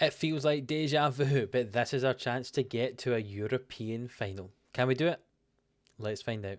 It feels like deja vu, but this is our chance to get to a European final. Can we do it? Let's find out.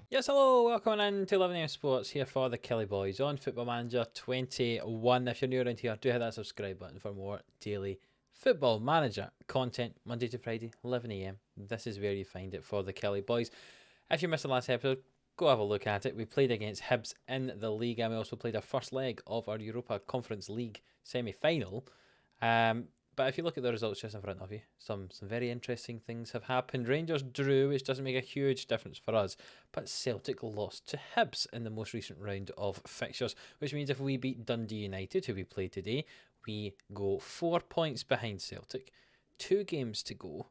Yes, hello, welcome in to 11am Sports here for the Killie boys on Football Manager 21. If you're new around here, do hit that subscribe button for more daily Football Manager content, Monday to Friday, 11am. This is where you find it for the Killie boys. If you missed the last episode, go have a look at it. We played against Hibs in the league, and we also played our first leg of our Europa Conference League semi-final. But if you look at the results just in front of you, some very interesting things have happened. Rangers drew, which doesn't make a huge difference for us, but Celtic lost to Hibs in the most recent round of fixtures, which means if we beat Dundee United, who we play today, we go 4 points behind Celtic. 2 games to go.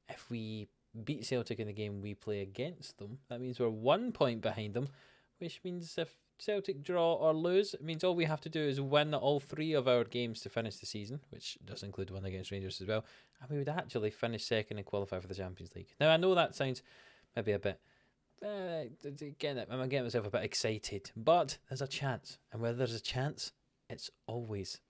If we beat Celtic in the game we play against them, that means we're 1 point behind them, which means if Celtic draw or lose, it means all we have to do is win all 3 of our games to finish the season, which does include one against Rangers as well, and we would actually finish second and qualify for the Champions League. Now, I know that sounds maybe a bit, I'm getting myself a bit excited, but there's a chance, and where there's a chance, it's always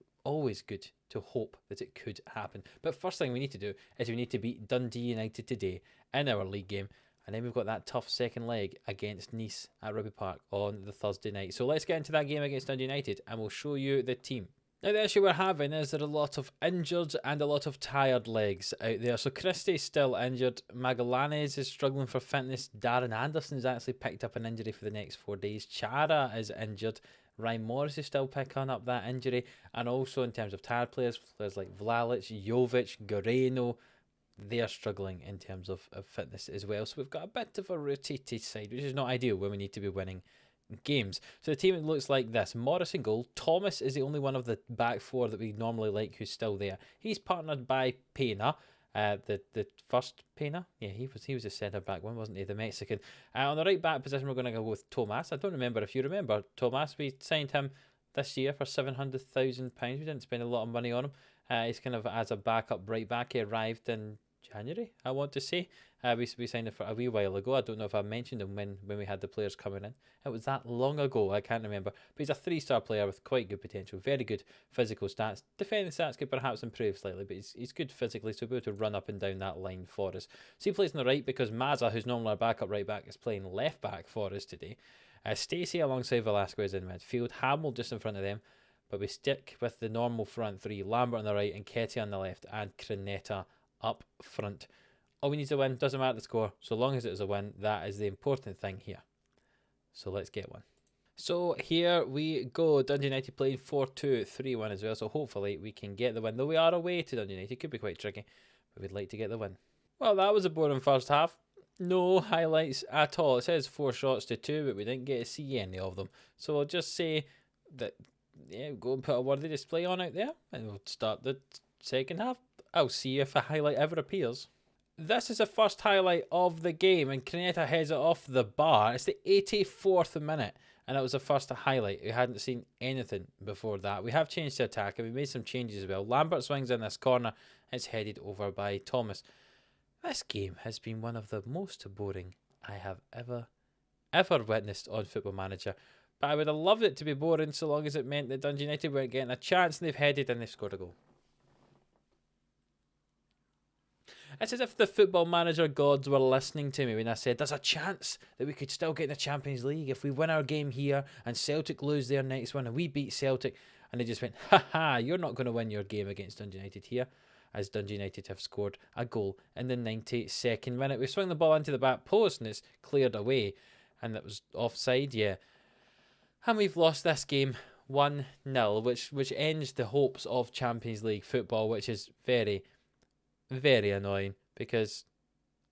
good to hope that it could happen. But first thing we need to do is we need to beat Dundee United today in our league game. And then we've got that tough second leg against Nice at Rugby Park on the Thursday night. So let's get into that game against Dundee United and we'll show you the team. Now, the issue we're having is there are a lot of injured and a lot of tired legs out there. So Christie's still injured. Magallanes is struggling for fitness. Darren Anderson's actually picked up an injury for the next 4 days. Chara is injured. Ryan Morris is still picking up that injury. And also in terms of tired players like Vlalic, Jovic, Guerrero, they are struggling in terms of fitness as well. So we've got a bit of a rotated side, which is not ideal when we need to be winning games. So the team looks like this. Morris in goal. Thomas is the only one of the back 4 that we normally like who's still there. He's partnered by Pena. The first Pena? Yeah, he was a centre back one, wasn't he? The Mexican. On the right back position, we're going to go with Tomas. I don't remember if you remember Tomas. We signed him this year for £700,000. We didn't spend a lot of money on him. He's kind of as a backup right back. He arrived in January, I want to say. We signed him for a wee while ago. I don't know if I mentioned him when we had the players coming in. It was that long ago, I can't remember. But he's a 3-star player with quite good potential. Very good physical stats. Defending stats could perhaps improve slightly, but he's good physically, so he'll be able to run up and down that line for us. So he plays on the right because Mazza, who's normally our backup right back, is playing left back for us today. Stacey alongside Velasquez in midfield. Hamill just in front of them. But we stick with the normal front 3. Lambert on the right and Ketty on the left and Crenetta up front. All we need is a win. Doesn't matter the score. So long as it is a win, that is the important thing here. So let's get one. So here we go. Dundee United playing 4-2-3-1 as well. So hopefully we can get the win. Though we are away to Dundee United. Could be quite tricky. But we'd like to get the win. Well, that was a boring first half. No highlights at all. It says 4 shots to 2, but we didn't get to see any of them. So I'll just say that, yeah, go and put a worthy display on out there. And we'll start the second half. I'll see if a highlight ever appears. This is the first highlight of the game, and Crenetta heads it off the bar. It's the 84th minute, and it was the first highlight. We hadn't seen anything before that. We have changed the attack, and we made some changes as well. Lambert swings in this corner. It's headed over by Thomas. This game has been one of the most boring I have ever witnessed on Football Manager. But I would have loved it to be boring so long as it meant that Dundee United weren't getting a chance, and they've headed and they've scored a goal. It's as if the Football Manager gods were listening to me when I said there's a chance that we could still get in the Champions League if we win our game here and Celtic lose their next one and we beat Celtic. And they just went, ha, you're not going to win your game against Dundee United here, as Dundee United have scored a goal in the 92nd minute. We swung the ball into the back post and it's cleared away. And that was offside, yeah. And we've lost this game 1-0, which ends the hopes of Champions League football, which is very, very annoying, because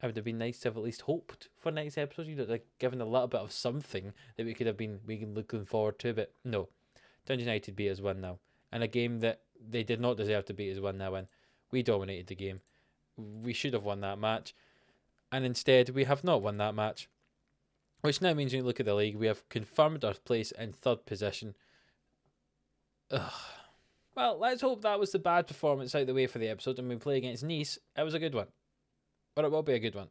it would have been nice to have at least hoped for next episode, like given a little bit of something that we could have been looking forward to. But no, Dundee United beat us 1-0 in a game that they did not deserve to beat us 1-0 in. We dominated the game. We should have won that match, and instead we have not won that match. which now means when you look at the league, we have confirmed our place in third position. Ugh. Well, let's hope that was the bad performance out of the way for the episode, and we play against Nice. It was a good one. Or it will be a good one.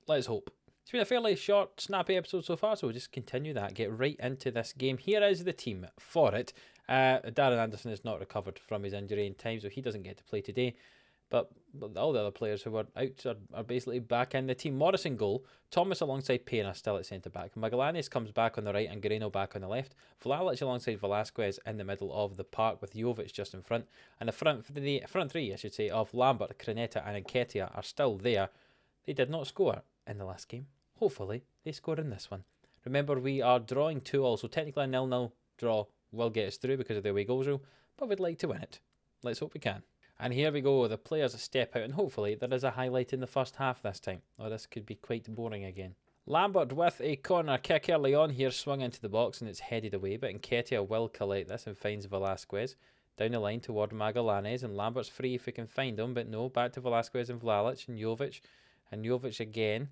Let's hope. It's been a fairly short, snappy episode so far, so we'll just continue that, get right into this game. Here is the team for it. Darren Anderson is not recovered from his injury in time, so he doesn't get to play today. But all the other players who were out are basically back in the team. Morrison goal, Thomas alongside Pena still at centre-back. Magallanes comes back on the right and Guerrero back on the left. Vlalic alongside Velasquez in the middle of the park with Jovic just in front. And the front three, I should say, of Lambert, Creneta and Nketiah are still there. They did not score in the last game. Hopefully, they score in this one. Remember, we are drawing 2-2, so technically a 0-0 draw will get us through because of the away goals rule, but we'd like to win it. Let's hope we can. And here we go, the players step out, and hopefully there is a highlight in the first half this time, or this could be quite boring again. Lambert with a corner kick early on here, swung into the box and it's headed away, but Nketiah will collect this and finds Velasquez down the line toward Magallanes, and Lambert's free if we can find him, but no, back to Velasquez and Vlalic and Jovic again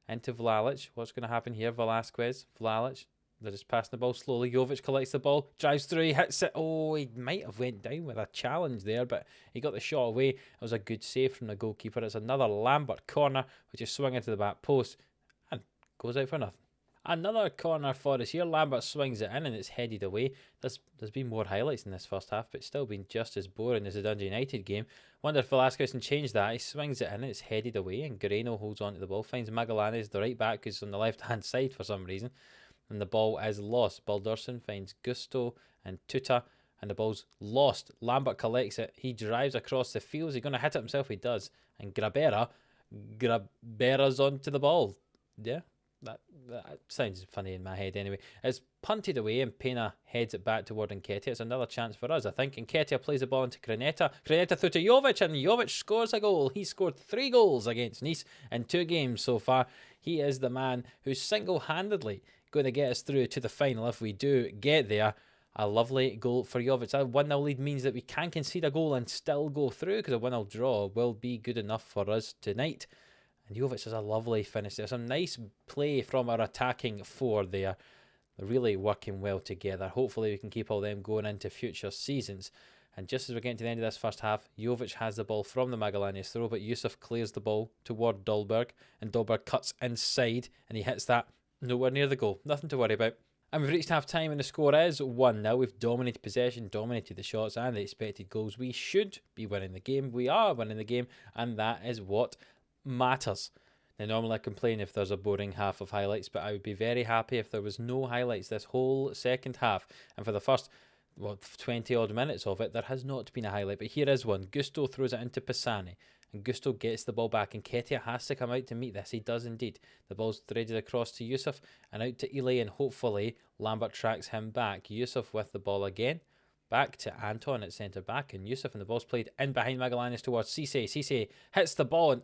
into Vlalic. What's going to happen here? Velasquez, Vlalic, they're just passing the ball slowly. Jovic collects the ball, drives through, he hits it. Oh, he might have went down with a challenge there, but he got the shot away. It was a good save from the goalkeeper. It's another Lambert corner, which is swung into the back post and goes out for nothing. Another corner for us here. Lambert swings it in and it's headed away. There's been more highlights in this first half, but it's still been just as boring as the Dundee United game. Wonder if Velasquez can change that. He swings it in and it's headed away, and Guerrero holds on to the ball, finds Magallanes, the right back, who's on the left-hand side for some reason, and the ball is lost. Baldursson finds Gusto and Tuta, and the ball's lost. Lambert collects it. He drives across the field. Is he going to hit it himself? He does. And Grabera's onto the ball. Yeah. That sounds funny in my head anyway. It's punted away and Pena heads it back toward Nketiah. It's another chance for us, I think. Nketiah plays the ball into Creneta. Creneta through to Jovic, and Jovic scores a goal. He scored 3 goals against Nice in 2 games so far. He is the man who's single-handedly going to get us through to the final if we do get there. A lovely goal for Jovic. That 1-0 lead means that we can concede a goal and still go through, because a 1-0 draw will be good enough for us tonight. And Jovic has a lovely finish there. Some nice play from our attacking 4 there. They're really working well together. Hopefully we can keep all them going into future seasons. And just as we're getting to the end of this first half, Jovic has the ball from the Magallanes throw, but Yusuf clears the ball toward Dolberg, and Dolberg cuts inside and he hits that nowhere near the goal. Nothing to worry about. And we've reached half time and the score is 1-0. We've dominated possession, dominated the shots and the expected goals. We should be winning the game. We are winning the game, and that is what matters. Now, normally I complain if there's a boring half of highlights, but I would be very happy if there was no highlights this whole second half. And for the first 20 odd minutes of it, there has not been a highlight, but here is one. Gusto throws it into Pisani, and Gusto gets the ball back, and Nketiah has to come out to meet this. He does indeed. The ball's threaded across to Yusuf and out to Ely, and hopefully Lambert tracks him back. Yusuf with the ball again, back to Anton at centre back, and Yusuf, and the ball's played in behind Magallanes towards Cisse. Cisse hits the ball, and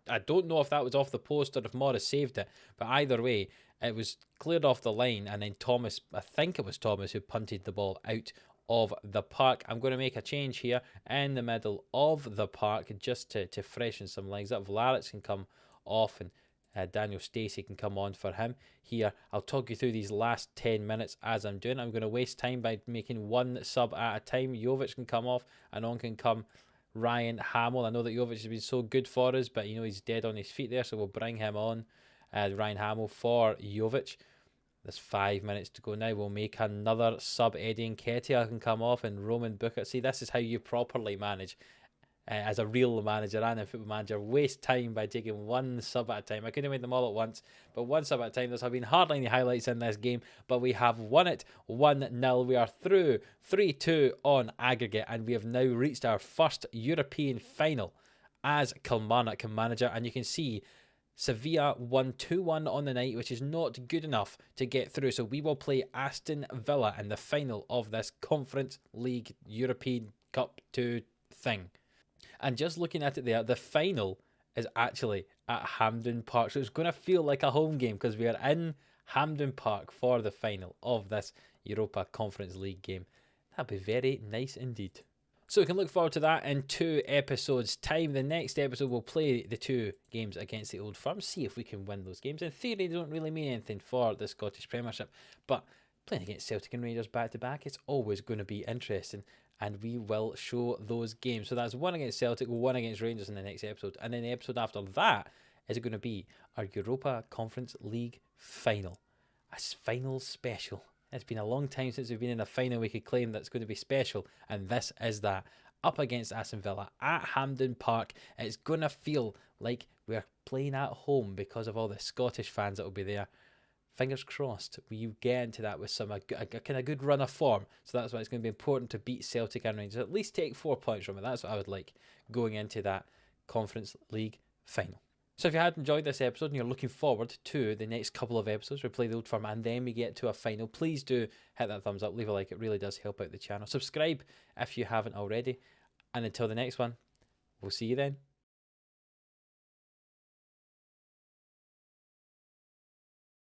I don't know if that was off the post or if Morris saved it, but either way, it was cleared off the line, and then Thomas, I think it was Thomas, who punted the ball out of the park. I'm going to make a change here in the middle of the park just to freshen some legs up. Vlalic can come off, and Daniel Stacey can come on for him. Here, I'll talk you through these last 10 minutes as I'm doing. I'm going to waste time by making one sub at a time. Jovic can come off, and on can come Ryan Hamill. I know that Jovic has been so good for us, but you know he's dead on his feet there, so we'll bring him on. Ryan Hamill for Jovic. There's 5 minutes to go now. We'll make another sub. Eddie Nketiah can come off, and Roman Bukert. See, this is how you properly manage as a real manager and a football manager. Waste time by taking one sub at a time. I couldn't have made them all at once, but one sub at a time. There's been hardly any highlights in this game, but we have won it 1-0. We are through 3-2 on aggregate, and we have now reached our first European final as Kilmarnock manager. And you can see Sevilla won 2-1 on the night, which is not good enough to get through. So we will play Aston Villa in the final of this Conference League European Cup 2 thing. And just looking at it there, the final is actually at Hampden Park. So it's going to feel like a home game because we are in Hampden Park for the final of this Europa Conference League game. That'd be very nice indeed. So we can look forward to that in 2 episodes' time. The next episode will play the 2 games against the Old Firm, see if we can win those games. In theory, they don't really mean anything for the Scottish Premiership, but playing against Celtic and Rangers back to back, it's always going to be interesting, and we will show those games. So that's 1 against Celtic, 1 against Rangers in the next episode, and then the episode after that is going to be our Europa Conference League final, a final special. It's been a long time since we've been in a final we could claim that's going to be special, and this is that. Up against Aston Villa at Hampden Park. It's going to feel like we're playing at home because of all the Scottish fans that will be there. Fingers crossed we get into that with some a kind of good run of form. So that's why it's going to be important to beat Celtic and Rangers. At least take 4 points from it. That's what I would like going into that Conference League final. So if you had enjoyed this episode and you're looking forward to the next couple of episodes, we play the Old Firm and then we get to a final, please do hit that thumbs up, leave a like, it really does help out the channel. Subscribe if you haven't already. And until the next one, we'll see you then.